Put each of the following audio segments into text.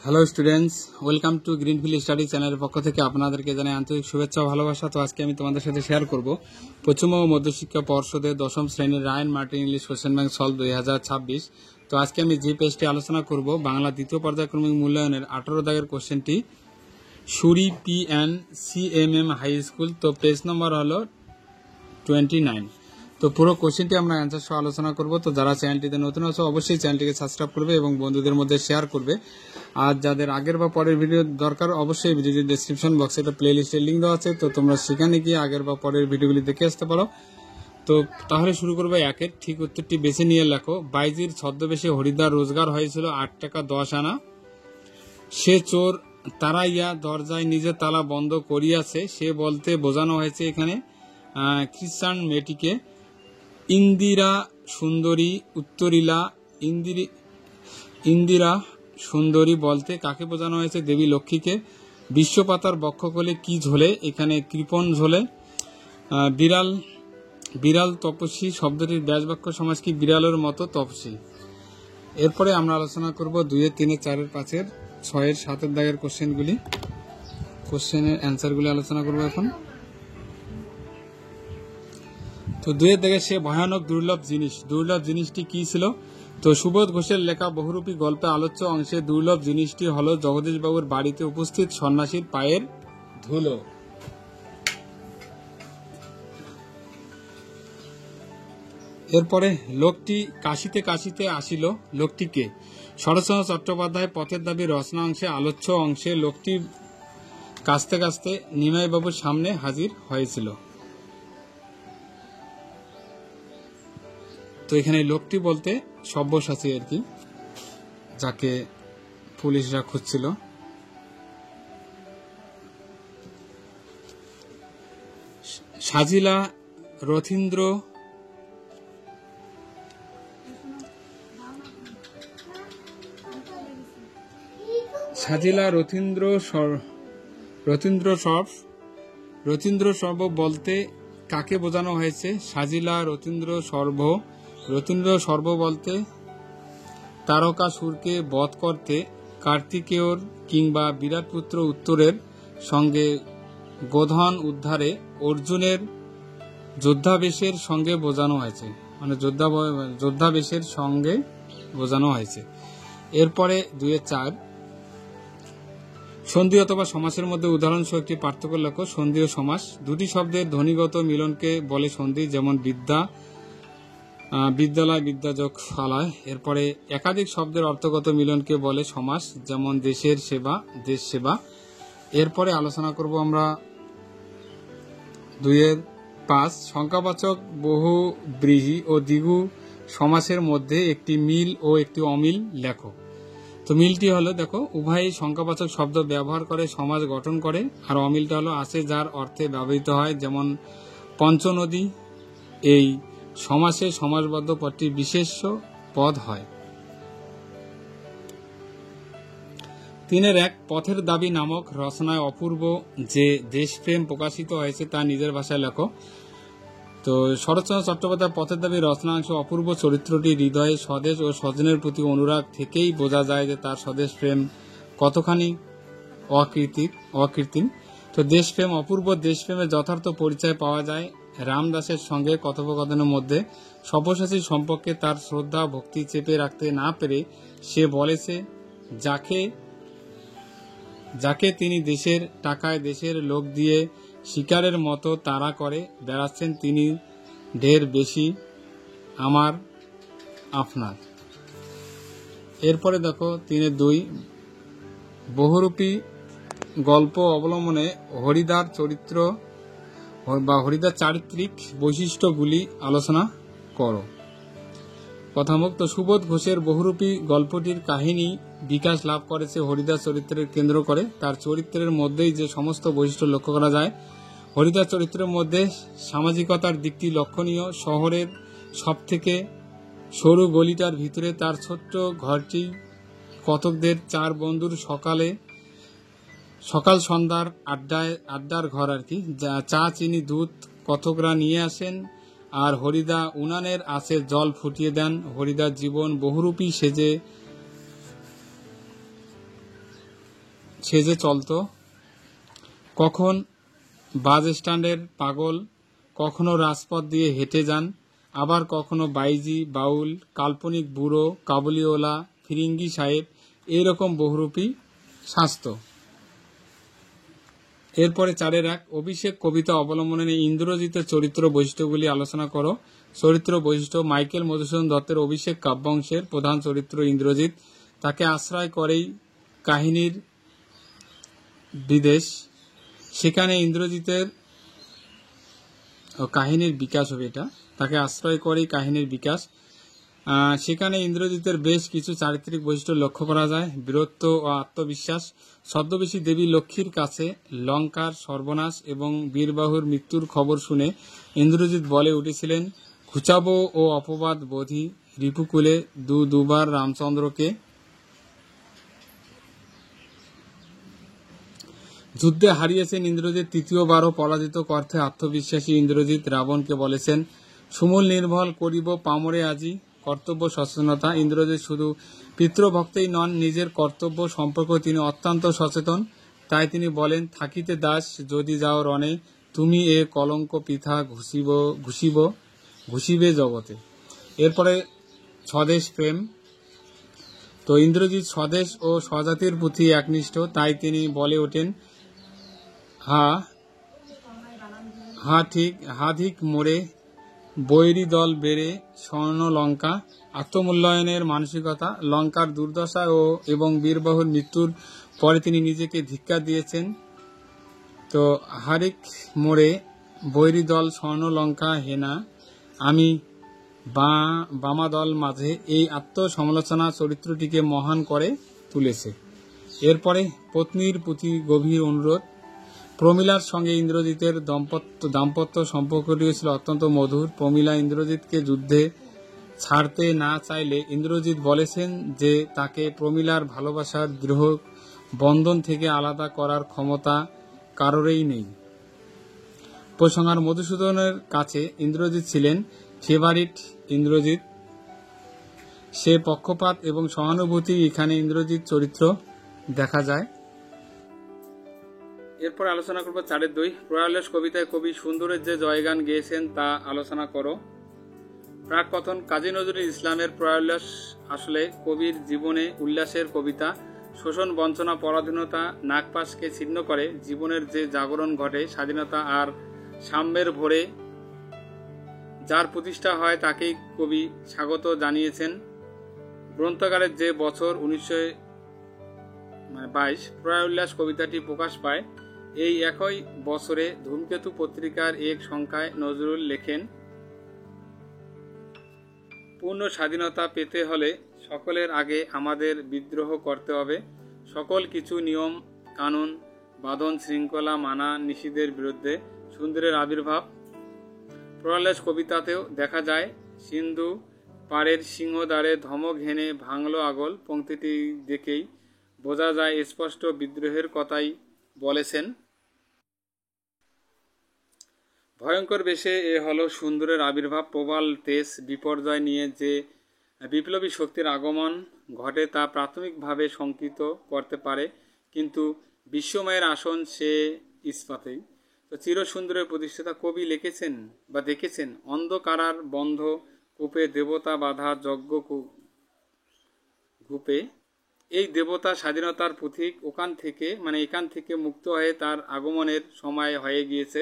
Hello students, welcome to greenfield study চ্যানেলের পক্ষ থেকে আপনাদেরকে জানাই আন্তরিক শুভেচ্ছা ও ভালোবাসা। তো আজকে আমি তোমাদের সাথে শেয়ার করব পশ্চিমবঙ্গ মধ্যশিক্ষা পর্ষদের দশম শ্রেণীর Rayan Martin English question bank solve 2026। তো আজকে আমি যে পেজটি আলোচনা করব বাংলা দ্বিতীয় পর্যায়ক্রমিক মূল্যায়নের 18 দাগের কোশ্চেনটি সুরি PN CMM হাই স্কুল। তো পেজ নম্বর হলো 29। তো পুরো কোশ্চেনটি আমরা অ্যান্সার সহ আলোচনা করব। তো যারা চ্যানেলটিতে নতুন আছে অবশ্যই চ্যানেলটিকে সাবস্ক্রাইব করবে এবং বন্ধুদের মধ্যে শেয়ার করবে। আর যাদের আগের বা পরের ভিডিও দরকার অবশ্যই ভিডিওটির ডেসক্রিপশন বক্সে একটা প্লে লিস্টের লিঙ্ক দেওয়া আছে, তো তোমরা সেখানে গিয়ে আগের বা পরের ভিডিওগুলি দেখে আসতে পারো। তো তাহলে শুরু করবে একের ঠিক উত্তরটি বেছে নিয়ে লেখো। বাইজির ছদ্মবেশে হরিদার রোজগার হয়েছিল 8 টাকা 10 আনা। সে চোর তাড়াইয়া দরজায় নিজে তালা বন্ধ করিয়াছে। সে বলতে বোঝানো হয়েছে এখানে খ্রিস্টান মেয়েটিকে। ইন্দিরা সুন্দরী উত্তরিলা। ইন্দিরা সুন্দরী বলতে কাকে বোঝানো হয়েছে? দেবী লক্ষ্মীকে। বিশ্বপাতার বক্ষকলে কি ঝোলে? এখানে কৃপণ ঝোলে। বিড়াল বিড়াল তপস্বী শব্দটির ব্যাসবাক্য সমাজ কি? বিড়ালের মতো তপস্বী। এরপরে আমরা আলোচনা করব 2, 3, 4, 5, 6, 7 দাগের কোশ্চেনগুলি। কোশ্চেনের অ্যান্সারগুলি আলোচনা করব এখন। তো 2 দাগে সে ভয়ানক দুর্লভ জিনিস। দুর্লভ জিনিসটি কি ছিল? তো সুবোধ ঘোষের লেখা বহুরূপী গল্পে আলোচ্য অংশে দুর্লভ জিনিসটি হলো জগদীশবাবুর বাড়িতে উপস্থিত সন্ন্যাসীর পায়ের ধুলো। এরপরে লোকটি কাশিতে কাশিতে আসিল। লোকটিকে শরৎচন্দ্র চট্টোপাধ্যায় পথের দাবি রচনা অংশে আলোচ্য অংশে লোকটি কাশতে কাশতে নিমাইবাবুর সামনে হাজির হয়েছিল। তো এখানে লোকটি বলতে সব্যসাচী আর কি, যাকে পুলিশরা খুঁজছিল। সাজিলা রথীন্দ্র রথীন্দ্র সর্ব বলতে কাকে বোঝানো হয়েছে? সাজিলা রথীন্দ্র সর্ব বলতে তারকাসুরকে বধ করতে কার্তিকেয়র কিংবা বিরাটপুত্র উত্তরের সঙ্গে গোধন উদ্ধারে অর্জুনের যোদ্ধাবেশের সঙ্গে বোঝানো হয়েছে, মানে যোদ্ধাবেশের সঙ্গে বোঝানো হয়েছে। এরপরে 2, 4 সন্ধি অথবা সমাসের মধ্যে উদাহরণসহ একটি পার্থক্য লেখো। সন্ধি ও সমাস দুটি শব্দের ধ্বনিগত মিলনকে বলে সন্ধি, যেমন বিদ্যালয় বিদ্যাযোগ ফালায়। এরপরে একাধিক শব্দের অর্থগত মিলনকে বলে সমাস, যেমন দেশের সেবা দেশ সেবা। এরপরে আলোচনা করব আমরা 2, 5 সংখ্যাবাচক বহুব্রীহি ও দ্বিগু সমাসের মধ্যে একটি মিল ও একটি অমিল লেখো। তো মিলটি হলো, দেখো, উভয়ই সংখ্যাবাচক শব্দ ব্যবহার করে সমাস গঠন করে। আর অমিলটা হলো আছে যার অর্থে ব্যবহৃত হয়, যেমন পঞ্চনদী। এই সমাসে সমাসবদ্ধ পদটি বিশেষ্য পদ হয়। 3, 1 পথের দাবি নামক রচনায় অপূর্ব যে দেশপ্রেম প্রকাশিত হয়েছে তা নিজের ভাষায় লেখো। তো শরৎচন্দ্র চট্টোপাধ্যায় পথের দাবি রচনাংশ অপূর্ব চরিত্রটি হৃদয়ে স্বদেশ ও স্বজনের প্রতি অনুরাগ থেকেই বোঝা যায় যে তার স্বদেশ প্রেম কতখানি অকৃত্রিম। তো দেশপ্রেম অপূর্ব দেশপ্রেমের যথার্থ পরিচয় পাওয়া যায় রামদাসের সঙ্গে কথোপকথনের মধ্যে। সব্যসাচী সম্পর্কে তার শ্রদ্ধা ভক্তি চেপে রাখতে না পেরে সে বলেছে যাকে তিনি দেশের টাকায় দেশের লোক দিয়ে শিকারের মতো তাড়া করে বেড়াচ্ছেন, তিনি ঢের বেশি আমার আপনার। এরপরে দেখো 3, 2 বহুরূপী গল্প অবলম্বনে হরিদার চরিত্র বা হরিদার চারিত্রিক বৈশিষ্ট্যগুলি আলোচনা করো। কথামুখ। তো সুবোধ ঘোষের বহুরূপী গল্পটির কাহিনী বিকাশ লাভ করেছে হরিদাস চরিত্রের কেন্দ্র করে। তার চরিত্রের মধ্যেই যে সমস্ত বৈশিষ্ট্য লক্ষ্য করা যায়। হরিদাস চরিত্রের মধ্যে সামাজিকতার দিকটি লক্ষণীয়। শহরের সবথেকে সরু গলিটার ভিতরে তার ছোট্ট ঘরটি কতকদের 4 বন্ধুর সকাল সন্ধ্যার আড্ডার ঘর আর কি। চা চিনি দুধ কতকরা নিয়ে আসেন আর হরিদা উনানের আছে জল ফুটিয়ে দেন। হরিদার জীবন বহুরূপী সেজে সেজে চলতো, কখন বাস স্ট্যান্ডের পাগল, কখনো রাজপথ দিয়ে হেঁটে যান, আবার কখনো বাইজি, বাউল, কাল্পনিক বুড়ো, কাবুলিওয়ালা, ফিরিঙ্গি সাহেব, এইরকম বহুরূপী স্বাস্থ্য। এরপরে 4-1 অভিষেক কবিতা অবলম্বনে ইন্দ্রজিতের চরিত্র বৈশিষ্ট্যগুলি আলোচনা করো। চরিত্র বৈশিষ্ট্য: মাইকেল মধুসূদন দত্তের অভিষেক কাব্যাংশের প্রধান চরিত্র ইন্দ্রজিৎ। তাকে আশ্রয় করেই কাহিনীর বিদেশ, সেখানে ইন্দ্রজিতের কাহিনীর বিকাশ হবে। তাকে আশ্রয় করেই কাহিনীর বিকাশ। সেখানে ইন্দ্রজিতের বেশ কিছু চারিত্রিক বৈশিষ্ট্য লক্ষ্য করা যায়: বীরত্ব ও আত্মবিশ্বাস। ছদ্মবেশী দেবী লক্ষ্মীর কাছে লঙ্কার সর্বনাশ এবং বীরবাহুর মৃত্যুর খবর শুনে ইন্দ্রজিৎ বলে উঠেছিলেন, ঘুচাবো ও অপবাদ বোধি রিপুকুলে দুবার রামচন্দ্রকে। যুদ্ধে হারিয়েছেন ইন্দ্রজিৎ, তৃতীয়বারও পরাজিত করতে আত্মবিশ্বাসী ইন্দ্রজিৎ রাবণকে বলেছেন, সুমূল নির্ভল করিব পামরে আজি। কর্তব্য সচেতনতা: ইন্দ্রজিৎ শুধু পিতৃভক্তই নন, নিজের কর্তব্য সম্পর্কে তিনি অত্যন্ত সচেতন। তাই তিনি বলেন, থাকিতে দাস যদি যাও রণে, তুমি এ কলঙ্ক পিথা ঘুষিবে জগতে। এরপরে স্বদেশ প্রেম। তো ইন্দ্রজিৎ স্বদেশ ও স্বজাতির প্রতি একনিষ্ঠ, তাই তিনি বলে ওঠেন, হাধিক মোড়ে বৈরী দল বেড়ে স্বর্ণ লঙ্কা। আত্মমূল্যায়নের মানসিকতা: লঙ্কার দুর্দশা এবং বীরবাহুর মৃত্যুর পরে তিনি নিজেকে ধিক্কার দিয়েছেন। তো হারিক মোড়ে বৈরী দল স্বর্ণ লঙ্কা হেনা, আমি বামাদল মাঝে, এই আত্মসমালোচনা চরিত্রটিকে মহান করে তুলেছে। এরপরে পত্নীর প্রতি গভীর অনুরোধ। প্রমীলার সঙ্গে ইন্দ্রজিতের দাম্পত্য সম্পর্কটি ছিল অত্যন্ত মধুর। প্রমীলা ইন্দ্রজিৎকে যুদ্ধে ছাড়তে না চাইলে ইন্দ্রজিৎ বলেছেন যে তাকে প্রমীলার ভালোবাসার দৃঢ় বন্ধন থেকে আলাদা করার ক্ষমতা কারোরই নেই। উপসংহার: মধুসূদনের কাছে ইন্দ্রজিৎ ছিলেন ফেভারিট ইন্দ্রজিৎ, সে পক্ষপাত এবং সহানুভূতি এখানে ইন্দ্রজিৎ চরিত্র দেখা যায়। এরপর আলোচনা করব 4-2 প্রয়াল্লাস কবিতায় কবি সুন্দরের যে জয়গান গেয়েছেন তা আলোচনা করো। প্রাককথন: কাজী নজরুল ইসলামের প্রয়াল্লাস আসলে কবির জীবনে উল্লাসের কবিতা। শোষণ, বঞ্চনা, পরাধীনতা, নাগপাশকে ছিন্ন করে জীবনের যে জাগরণ ঘটে, স্বাধীনতা আর সাম্যের ভোরে যার প্রতিষ্ঠা হয় তাকেই কবি স্বাগত জানিয়েছেন। গ্রন্থাগারের যে বছর 1922 প্রয়াল্লাস কবিতাটি প্রকাশ পায়, এই একই বছরে ধূমকেতু পত্রিকার এক সংখ্যায় নজরুল লেখেন, পূর্ণ স্বাধীনতা পেতে হলে সকলের আগে আমাদের বিদ্রোহ করতে হবে। সকল কিছু নিয়ম কানুন বাঁধন শৃঙ্খলা মানা নিষিদ্ধের বিরুদ্ধে সুন্দরের আবির্ভাব। প্রয়াল্লাস কবিতাতেও দেখা যায়, সিন্ধু পাড়ের সিংহদ্বারে ধমক হেনে ভাঙল আগল। পংক্তিটি দেখেই বোঝা যায় স্পষ্ট বিদ্রোহের কথাই বলেছেন। ভয়ঙ্কর বেশে এ হলো সুন্দরের আবির্ভাব। প্রবল তেজ বিপর্যয় নিয়ে যে বিপ্লবী শক্তির আগমন ঘটে তা প্রাথমিকভাবে শঙ্কিত করতে পারে, কিন্তু বিশ্বময়ের আসন সে ইস্পাতেই। তো চিরসুন্দরের প্রতিষ্ঠাতা কবি লিখেছেন বা দেখেছেন, অন্ধকারার বন্ধ কূপে দেবতা বাধা যজ্ঞ কূপে। এই দেবতা স্বাধীনতার প্রতীক। এখান থেকে মুক্ত হয়ে তার আগমনের সময় হয়ে গিয়েছে।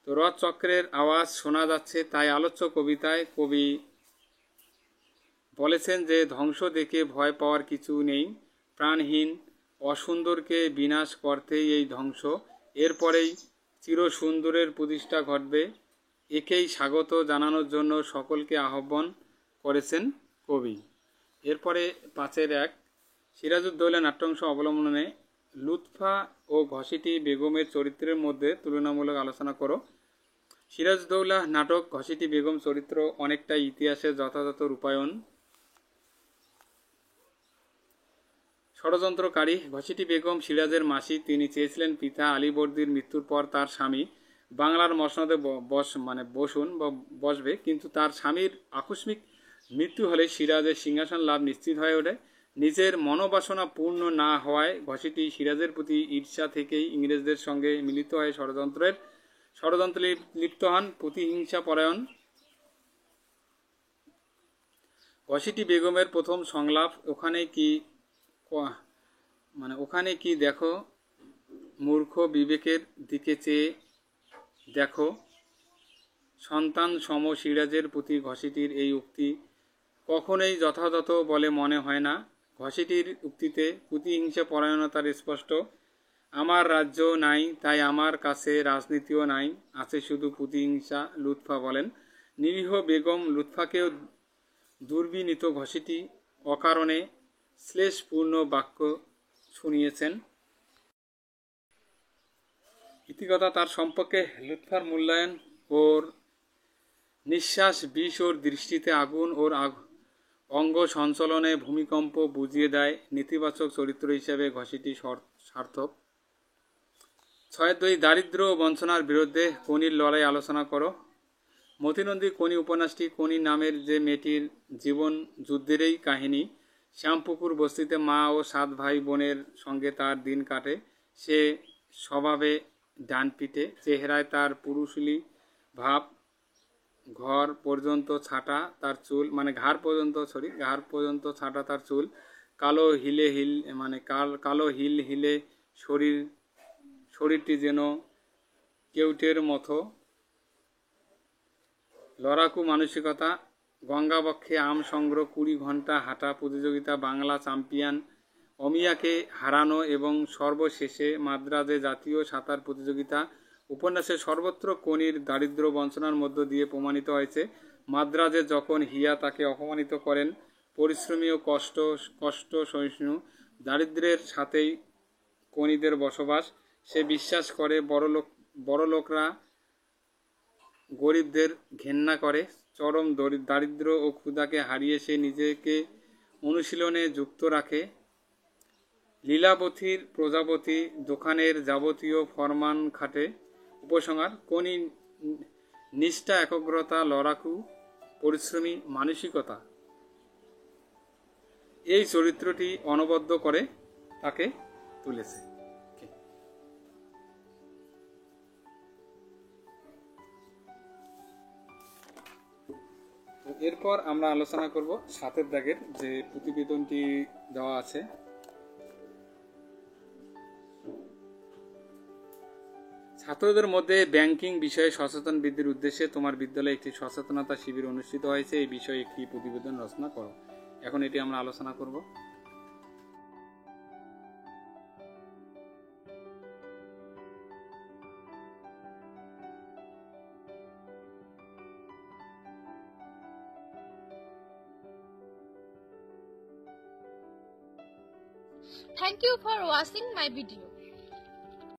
তো রথচক্রের আওয়াজ শোনা যাচ্ছে। তাই আলোচ্য কবিতায় কবি বলেছেন যে ধ্বংস দেখে ভয় পাওয়ার কিছু নেই, প্রাণহীন অসুন্দরকে বিনাশ করতেই এই ধ্বংস। এরপরেই চিরসুন্দরের প্রতিষ্ঠা ঘটবে। একেই স্বাগত জানানোর জন্য সকলকে আহ্বান করেছেন কবি। এরপরে 5-1 সিরাজউদ্দৌলা নাট্যাংশ অবলম্বনে লুৎফা ও ঘসিটি বেগমের চরিত্রের মধ্যে তুলনামূলক আলোচনা করো। সিরাজউদ্দৌলা নাটক ঘসিটি বেগম চরিত্র অনেকটাই ইতিহাসের যথাযথ রূপায়ণ। ষড়যন্ত্রকারী ঘসিটি বেগম সিরাজের মাসি। তিনি চেয়েছিলেন পিতা আলীবর্দীর মৃত্যুর পর তার স্বামী বাংলার মসনদে বসবে, কিন্তু তার স্বামীর আকস্মিক মৃত্যু হলে সিরাজের সিংহাসন লাভ নিশ্চিত হয়ে ওঠে। নিজের মনোবাসনা পূর্ণ না হওয়ায় ঘসিটি সিরাজের প্রতি ঈর্ষা থেকেই ইংরেজদের সঙ্গে মিলিত হয়ে ষড়যন্ত্রে লিপ্ত হন। প্রতিহিংসা পরায়ণ ঘসিটি বেগমের প্রথম সংলাপ, ওখানে কি দেখো মূর্খ, বিবেকের দিকে চেয়ে দেখো। সন্তান সম সিরাজের প্রতি ঘসিটির এই উক্তি কখনোই যথাযথ বলে মনে হয় না। ঘসিটির উক্তিতে প্রতিহিংসা পরায়ণতার স্পষ্ট। আমার রাজ্য নাই, তাই আমার কাছে রাজনীতিও নাই, আছে শুধু প্রতিহিংসা। লুৎফা বলেন, নিরীহ বেগম লুৎফাকেও দুর্বিনীত ঘসিটি অকারণে শ্লেষপূর্ণ বাক্য শুনিয়েছেন। ইতিকথা তার সম্পর্কে লুৎফার মূল্যায়ন, ওর নিঃশ্বাস বিষ, ওর দৃষ্টিতে আগুন, ওর অঙ্গ সঞ্চালনে ভূমিকম্প বুঝিয়ে দেয় নেতিবাচক চরিত্র হিসেবে ঘসিটি সার্থক। 6 দারিদ্র্য ও বঞ্চনার বিরুদ্ধে কনির লড়াই আলোচনা করো। মতিনন্দী কনি উপন্যাসটি কনি নামের যে মেয়েটির জীবন যুদ্ধেরই কাহিনী। শ্যামপুকুর বস্তিতে মা ও 7 ভাই বোনের সঙ্গে তার দিন কাটে। সে স্বভাবে ডানপিটে, চেহারায় তার পুরুষলি ভাব, ঘাড় পর্যন্ত ছাঁটা তার চুল, কালো হিল হিলে শরীরটি যেন কেউটের মতো, লড়াকু মানসিকতা। গঙ্গাবক্ষে আম সংগ্রহ, 20 ঘন্টা হাঁটা প্রতিযোগিতা, বাংলা চ্যাম্পিয়ন অমিয়াকে হারানো এবং সর্বশেষে মাদ্রাজে জাতীয় সাঁতার প্রতিযোগিতা। উপন্যাসে সর্বত্র কনির দারিদ্র্য বঞ্চনার মধ্য দিয়ে প্রমাণিত হয়েছে। মাদ্রাজে যখন হিয়া তাকে অপমানিত করেন, পরিশ্রমী ও কষ্ট সহিষ্ণু দারিদ্র্যের সাথেই কনিদের বসবাস। সে বিশ্বাস করে বড়লোকরা গরিবদের ঘেন্না করে। চরম দারিদ্র্য ও ক্ষুধাকে হারিয়ে সে নিজেকে অনুশীলনে যুক্ত রাখে। লীলাবতীর প্রজাপতি দোকানের যাবতীয় ফরমান খাটে। উপসংহার, কনি নিষ্ঠা, একাগ্রতা, লড়াকু, পরিশ্রমী মানসিকতা এই চরিত্রটি অনবদ্য করে তাকে তুলেছে। এরপর আমরা আলোচনা করব 7 দাগের যে প্রতিবেদনটি দেওয়া আছে। ছাত্রদের মধ্যে ব্যাংকিং বিষয়ে সচেতন বৃদ্ধির উদ্দেশ্যে তোমার বিদ্যালয়ে একটি সচেতনতা শিবির অনুষ্ঠিত হয়েছে। এই বিষয়ে একটি প্রতিবেদন রচনা করো। এখন এটি আমরা আলোচনা করব। Thank you for watching my video.